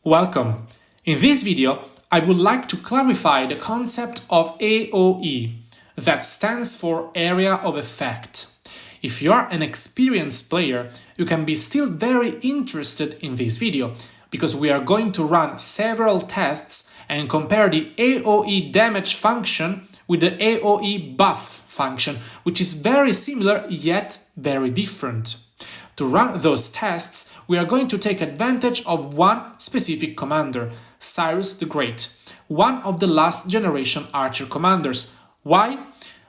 Welcome! In this video, I would like to clarify the concept of AOE, that stands for Area of Effect. If you are an experienced player, you can be still very interested in this video, because we are going to run several tests and compare the AOE damage function with the AOE buff function, which is very similar yet very different. To run those tests, we are going to take advantage of one specific commander, Cyrus the Great, one of the last generation archer commanders. Why?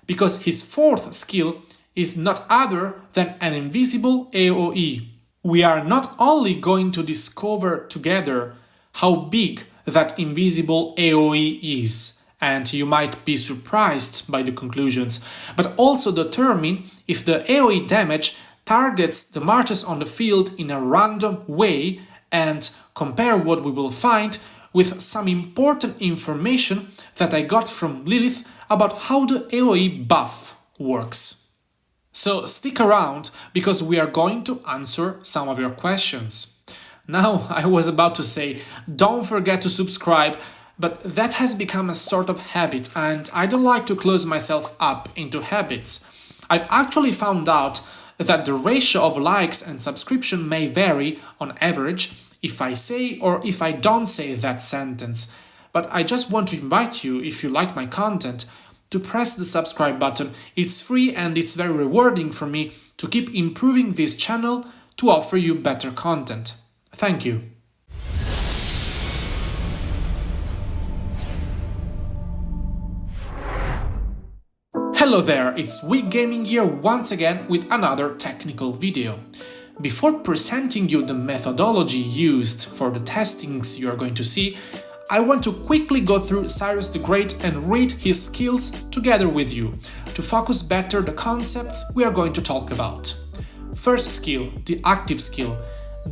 Because his fourth skill is not other than an invisible AOE. We are not only going to discover together how big that invisible AOE is, and you might be surprised by the conclusions, but also determine if the AOE damage targets the marchers on the field in a random way and compare what we will find with some important information that I got from Lilith about how the AOE buff works. So stick around, because we are going to answer some of your questions. Now, I was about to say, don't forget to subscribe, but that has become a sort of habit and I don't like to close myself up into habits. I've actually found out that the ratio of likes and subscription may vary on average if I say or if I don't say that sentence. But I just want to invite you, if you like my content, to press the subscribe button. It's free and it's very rewarding for me to keep improving this channel to offer you better content. Thank you. Hello there, it's Wick Gaming here once again with another technical video. Before presenting you the methodology used for the testings you are going to see, I want to quickly go through Cyrus the Great and read his skills together with you, to focus better the concepts we are going to talk about. First skill, the active skill,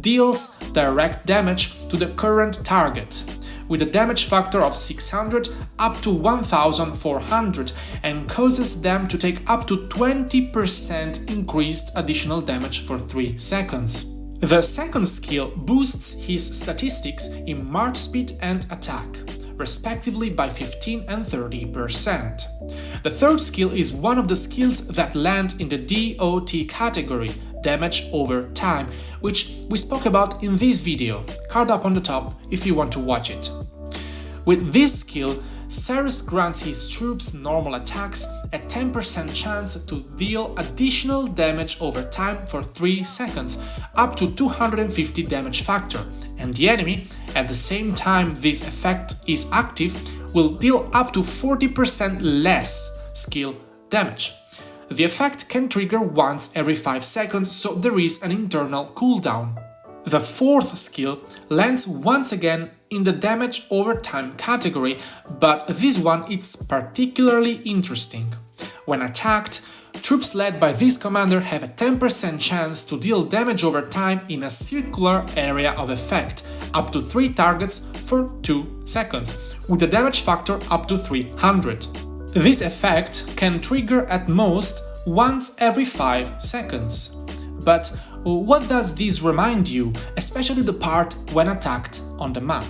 deals direct damage to the current target, with a damage factor of 600 up to 1400 and causes them to take up to 20% increased additional damage for 3 seconds. The second skill boosts his statistics in march speed and attack, respectively by 15 and 30%. The third skill is one of the skills that land in the DOT category, damage over time, which we spoke about in this video, card up on the top if you want to watch it. With this skill, Cyrus grants his troops normal attacks a 10% chance to deal additional damage over time for 3 seconds, up to 250 damage factor, and the enemy, at the same time this effect is active, will deal up to 40% less skill damage. The effect can trigger once every 5 seconds, so there is an internal cooldown. The fourth skill lands once again in the damage over time category, but this one is particularly interesting. When attacked, troops led by this commander have a 10% chance to deal damage over time in a circular area of effect, up to 3 targets for 2 seconds, with a damage factor up to 300. This effect can trigger at most once every 5 seconds. But what does this remind you, especially the part when attacked on the map?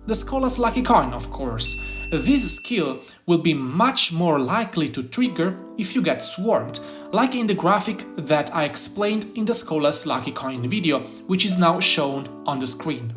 The Scholar's Lucky Coin, of course. This skill will be much more likely to trigger if you get swarmed, like in the graphic that I explained in the Scholar's Lucky Coin video, which is now shown on the screen.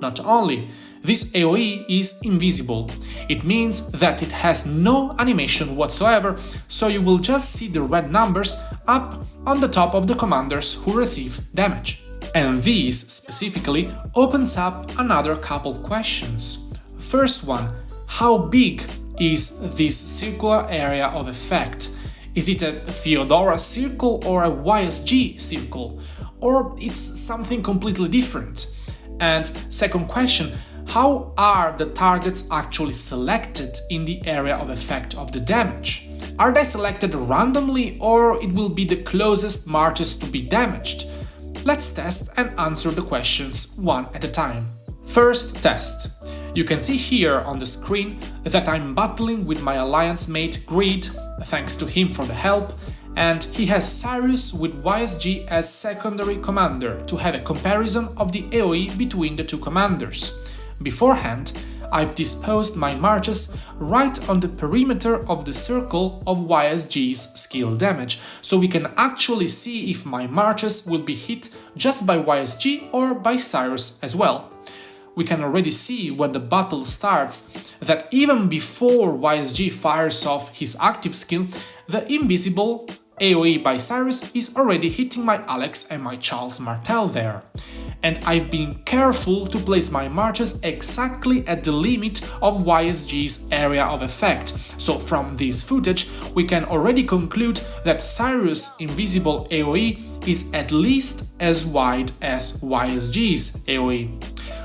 Not only, this AOE is invisible. It means that it has no animation whatsoever, so you will just see the red numbers up on the top of the commanders who receive damage. And this specifically opens up another couple questions. First one, how big is this circular area of effect? Is it a Theodora circle or a YSG circle? Or it's something completely different? And second question, how are the targets actually selected in the area of effect of the damage? Are they selected randomly, or it will be the closest marches to be damaged? Let's test and answer the questions one at a time. First test. You can see here on the screen that I'm battling with my alliance mate Greed, thanks to him for the help, and he has Cyrus with YSG as secondary commander to have a comparison of the AOE between the two commanders. Beforehand, I've disposed my marches right on the perimeter of the circle of YSG's skill damage, so we can actually see if my marches will be hit just by YSG or by Cyrus as well. We can already see when the battle starts that even before YSG fires off his active skill, the invisible AOE by Cyrus is already hitting my Alex and my Charles Martel there. And I've been careful to place my marches exactly at the limit of YSG's area of effect, so from this footage we can already conclude that Cyrus' invisible AOE is at least as wide as YSG's AOE.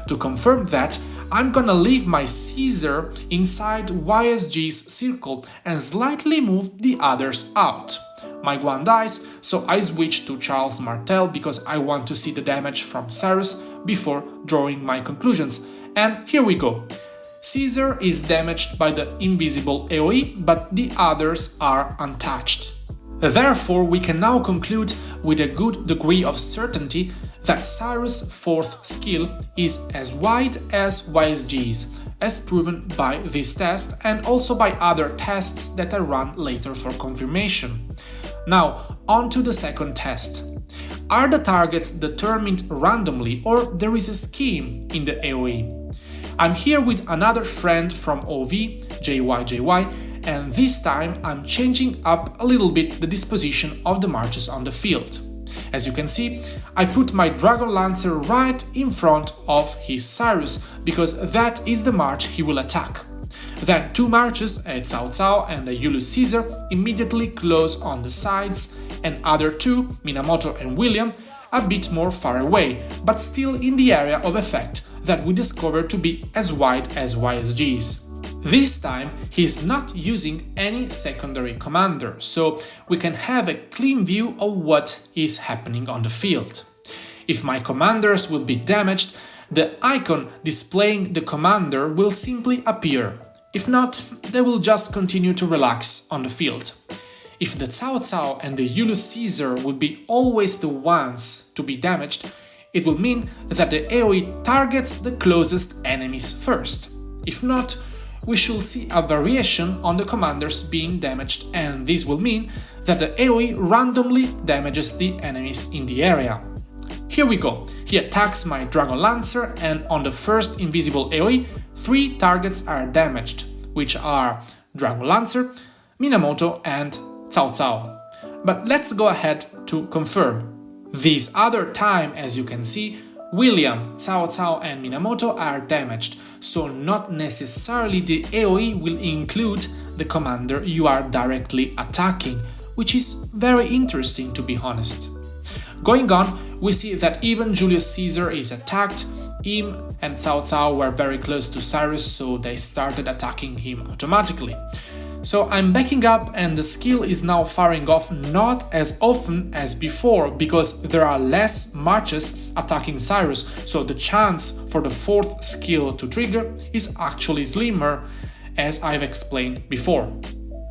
To confirm that, I'm gonna leave my Caesar inside YSG's circle and slightly move the others out. My Guan dies, so I switch to Charles Martel because I want to see the damage from Cyrus before drawing my conclusions. And here we go. Caesar is damaged by the invisible AOE, but the others are untouched. Therefore, we can now conclude with a good degree of certainty that Cyrus' 4th skill is as wide as YSG's, as proven by this test and also by other tests that I run later for confirmation. Now, on to the second test. Are the targets determined randomly or there is a scheme in the AOE? I'm here with another friend from OV, JYJY, and this time I'm changing up a little bit the disposition of the marches on the field. As you can see, I put my Dragon Lancer right in front of his Cyrus, because that is the march he will attack. Then 2 marches, a Cao Cao and a Julius Caesar, immediately close on the sides, and other 2, Minamoto and William, a bit more far away, but still in the area of effect that we discovered to be as wide as YSG's. This time he's not using any secondary commander, so we can have a clean view of what is happening on the field. If my commanders will be damaged, the icon displaying the commander will simply appear. If not, they will just continue to relax on the field. If the Cao Cao and the Julius Caesar will be always the ones to be damaged, it will mean that the AOE targets the closest enemies first. If not, we should see a variation on the commanders being damaged, and this will mean that the AOE randomly damages the enemies in the area. Here we go. He attacks my Dragon Lancer, and on the first invisible AOE, 3 targets are damaged, which are Dragon Lancer, Minamoto and Cao Cao. But let's go ahead to confirm. This other time, as you can see, William, Cao Cao and Minamoto are damaged, so not necessarily the AOE will include the commander you are directly attacking, which is very interesting to be honest. Going on, we see that even Julius Caesar is attacked. Him and Cao Cao were very close to Cyrus, so they started attacking him automatically. So I'm backing up and the skill is now firing off not as often as before, because there are less marches attacking Cyrus, so the chance for the 4th skill to trigger is actually slimmer, as I've explained before.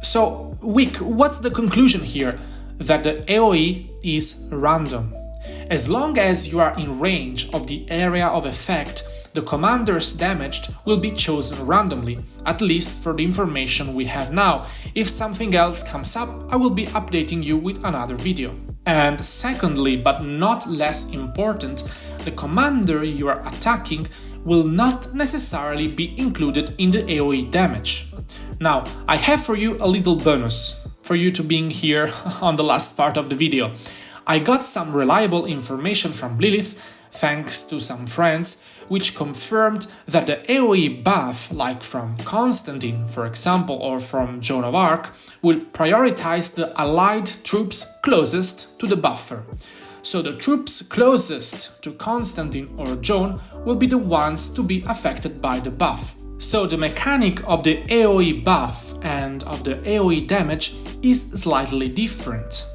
So, Wick, what's the conclusion here? That the AOE is random. As long as you are in range of the area of effect, the commanders damaged will be chosen randomly, at least for the information we have now. If something else comes up, I will be updating you with another video. And secondly, but not less important, the commander you are attacking will not necessarily be included in the AOE damage. Now, I have for you a little bonus, for you to being here on the last part of the video. I got some reliable information from Lilith, thanks to some friends, which confirmed that the AOE buff, like from Constantine, for example, or from Joan of Arc, will prioritize the allied troops closest to the buffer. So the troops closest to Constantine or Joan will be the ones to be affected by the buff. So the mechanic of the AOE buff and of the AOE damage is slightly different.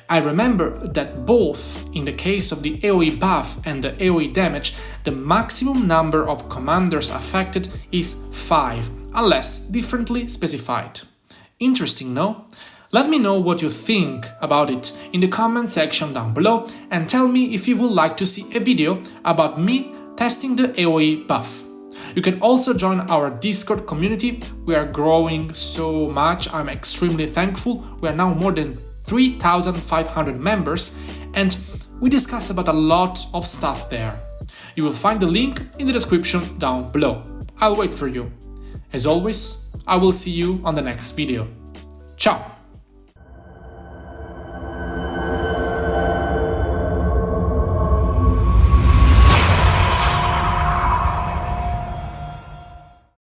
I remember that both in the case of the AOE buff and the AOE damage, the maximum number of commanders affected is 5, unless differently specified. Interesting, no? Let me know what you think about it in the comment section down below, and tell me if you would like to see a video about me testing the AOE buff. You can also join our Discord community. We are growing so much. I'm extremely thankful. We are now more than 3,500 members, and we discuss about a lot of stuff there. You will find the link in the description down below. I'll wait for you. As always, I will see you on the next video. Ciao!